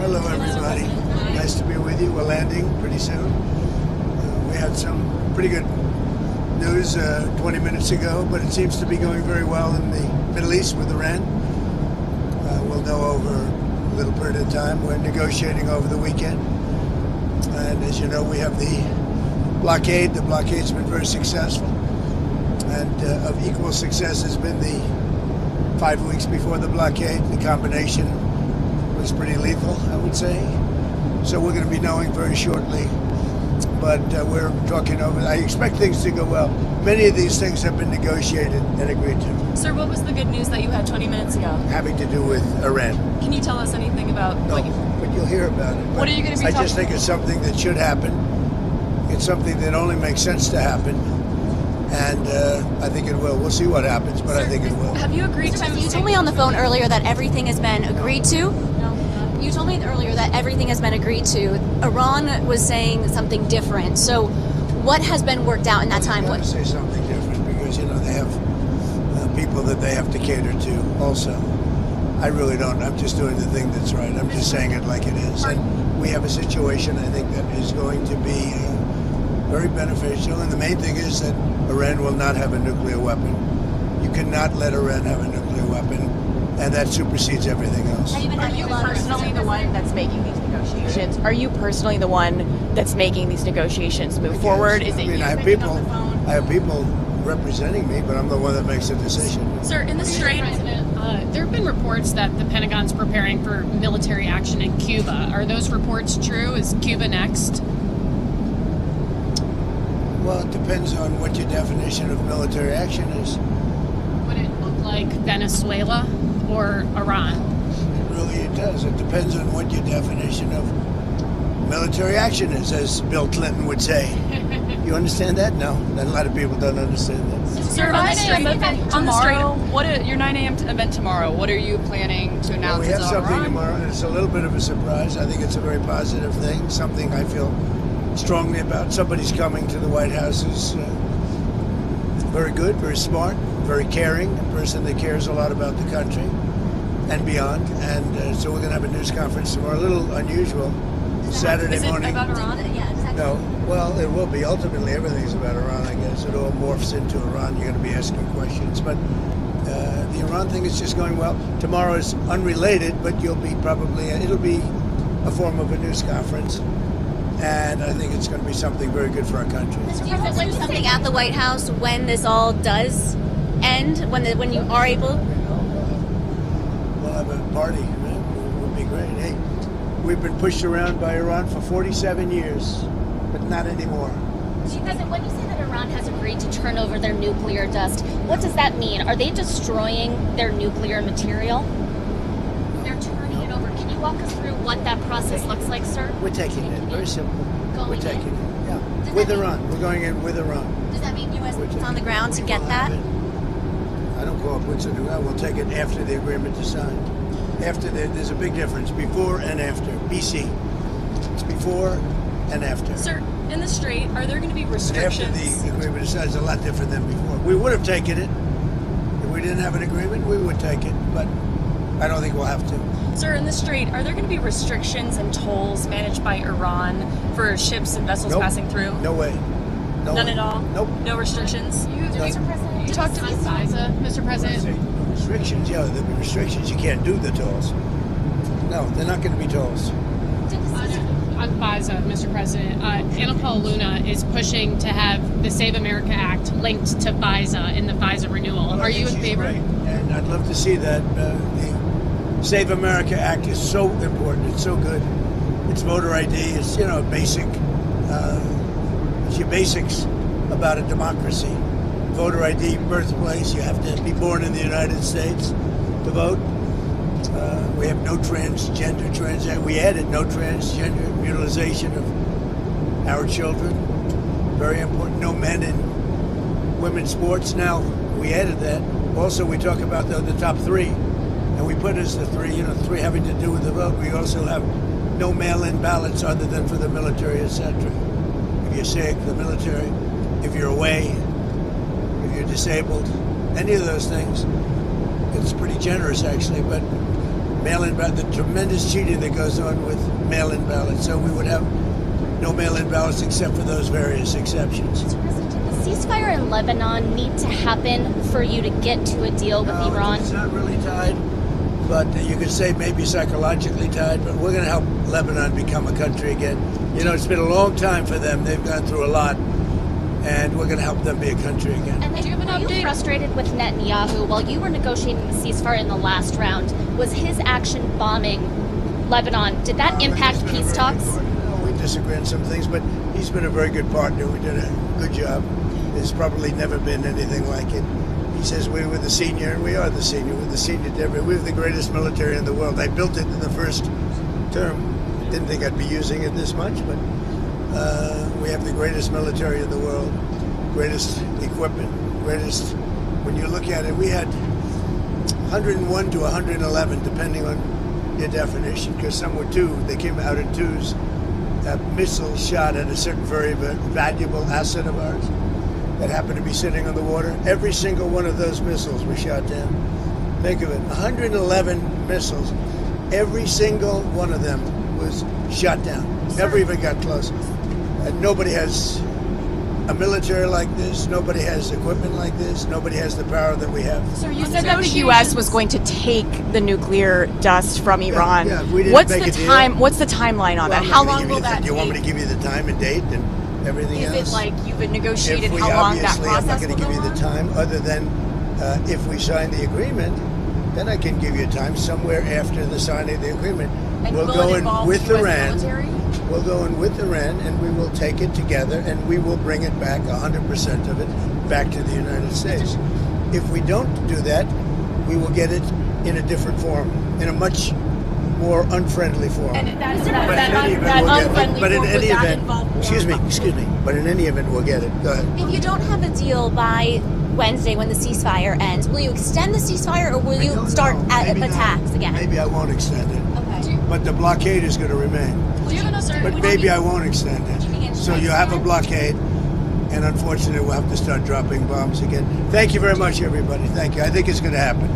Hello, everybody. Nice to be with you. We're landing pretty soon. We had some pretty good news 20 minutes ago, but it seems to be going very well in the Middle East with Iran. We'll know over a little period of time. We're negotiating over the weekend. And as you know, we have the blockade. The blockade's been very successful. And of equal success has been the 5 weeks before the blockade. The combination was pretty lethal, I would say. So we're going to be knowing very shortly. But we're talking over. I expect things to go well. Many of these things have been negotiated and agreed to. Sir, what was the good news that you had 20 minutes ago? Having to do with Iran. Can you tell us anything about No, but you'll hear about it. What are you going to be I talking just think it's something that should happen. It's something that only makes sense to happen. And I think it will. We'll see what happens, but I think it will. Have you agreed to... You told me on the phone earlier that everything has been agreed to. No. You told me earlier that everything has been agreed to. Iran was saying something different. So what has been worked out in that time? They have to say something different because, you know, they have people that they have to cater to also. I really don't. I'm just doing the thing that's right. I'm just saying it like it is. And we have a situation, I think, that is going to be very beneficial. And the main thing is that Iran will not have a nuclear weapon. You cannot let Iran have a nuclear weapon, and that supersedes everything else. Are you personally the one that's making these negotiations? Are you personally the one that's making these negotiations move forward? Is it you? I have people representing me, but I'm the one that makes the decision. Sir, in the Strait, there have been reports that the Pentagon's preparing for military action in Cuba. Are those reports true? Is Cuba next? Well, it depends on what your definition of military action is. Would it look like Venezuela or Iran? It does. It depends on what your definition of military action is, as Bill Clinton would say. You understand that? No. A lot of people don't understand that. Sir, on the Strait, your 9 a.m. event tomorrow, what are you planning to announce? Well, we have something tomorrow, and it's a little bit of a surprise. I think it's a very positive thing, something I feel strongly about. Somebody's coming to the White House who's very good, very smart, very caring, a person that cares a lot about the country and beyond. And so we're going to have a news conference tomorrow, a little unusual, Saturday morning. Is it about Iran? No. Well, it will be. Ultimately, everything's about Iran, I guess. It all morphs into Iran. You're going to be asking questions. But the Iran thing is just going well. Tomorrow is unrelated, but it'll be a form of a news conference. And I think it's going to be something very good for our country. Do you feel like something at the White House when this all does end, when you are able? We'll have a party. It would be great. Hey, we've been pushed around by Iran for 47 years, but not anymore. President, when you say that Iran has agreed to turn over their nuclear dust, what does that mean? Are they destroying their nuclear material? They're turning it over. Can you walk us through what that process looks like, sir? We're taking it. Very simple. We're taking it. Yeah. With Iran. We're going in with Iran. Does that mean U.S. boots on the ground to get that? I don't call it boots on the ground. We'll take it after the agreement is signed. There's a big difference before and after. BC. It's before and after. Sir, in the Strait, are there going to be restrictions? After the agreement is signed, it's a lot different than before. We would have taken it. If we didn't have an agreement, we would take it. But I don't think we'll have to. Sir, in the Strait, are there going to be restrictions and tolls managed by Iran for ships and vessels passing through? No way. None at all? Nope. No restrictions? You talked to FISA, Mr. President. Restrictions, yeah, there'll be restrictions. You can't do the tolls. No, they're not going to be tolls. On FISA, Mr. President, Anna Paula Luna is pushing to have the Save America Act linked to FISA in the FISA renewal. Well, are you in favor? Right. And I'd love to see that. The Save America Act is so important. It's so good. It's voter ID. It's, you know, basic. It's your basics about a democracy. Voter ID, birthplace. You have to be born in the United States to vote. We have no transgender. We added no transgender mutilization of our children. Very important. No men in women's sports. Now, we added that. Also, we talk about the top three. And we put as the three having to do with the vote. We also have no mail-in ballots other than for the military, etc. If you're sick, the military. If you're away, if you're disabled, any of those things. It's pretty generous, actually, but mail-in ballot, the tremendous cheating that goes on with mail-in ballots. So we would have no mail-in ballots except for those various exceptions. Mr. President, did the ceasefire in Lebanon need to happen for you to get to a deal with No, Iran? It's not really tied, but you could say maybe psychologically tied, but we're going to help Lebanon become a country again. You know, it's been a long time for them. They've gone through a lot, and we're going to help them be a country again. And Do you have an were update? you frustrated with Netanyahu while you were negotiating the ceasefire in the last round? Was his action bombing Lebanon, did that impact He's been a peace very talks? good partner. No, we disagree on some things, but he's been a very good partner. We did a good job. There's probably never been anything like it. He says we were the senior, and we are the senior. We're the senior to everybody. We have the greatest military in the world. I built it in the first term. Didn't think I'd be using it this much, but we have the greatest military in the world, greatest equipment, greatest. When you look at it, we had 101 to 111, depending on your definition, because some were two. They came out in twos. Missiles shot at a certain very valuable asset of ours that happened to be sitting on the water. Every single one of those missiles was shot down. Think of it, 111 missiles. Every single one of them was shot down. Never even got close. And nobody has a military like this. Nobody has equipment like this. Nobody has the power that we have. So you said that the U.S. was going to take the nuclear dust from Iran. yeah, we didn't What's make the a deal. time? What's the timeline on Well, that? I'm How not gonna long give will you that Do you want me take? to give you the time and date and everything Is else? it like you've If negotiated we how long that obviously, I'm not process going will to give go you the on? time, other than if we sign the agreement, then I can give you time somewhere after the signing of the agreement. And we'll will go it in involve with the US Iran. military? We'll go in with Iran, and we will take it together, and we will bring it back, 100% of it, back to the United States. If we don't do that, we will get it in a different form, in a much more unfriendly form. And that, But in any event, that we'll get it. unfriendly But in form, any would that event, involve war? excuse me. But in any event, we'll get it. Go ahead. If you don't have a deal by Wednesday when the ceasefire ends, will you extend the ceasefire or will I you don't start know. at Maybe not. attacks again? Maybe I won't extend it. Okay. But the blockade is going to remain. Do you have an update? But maybe I won't extend it. So you have a blockade, and unfortunately we'll have to start dropping bombs again. Thank you very much, everybody. Thank you. I think it's going to happen.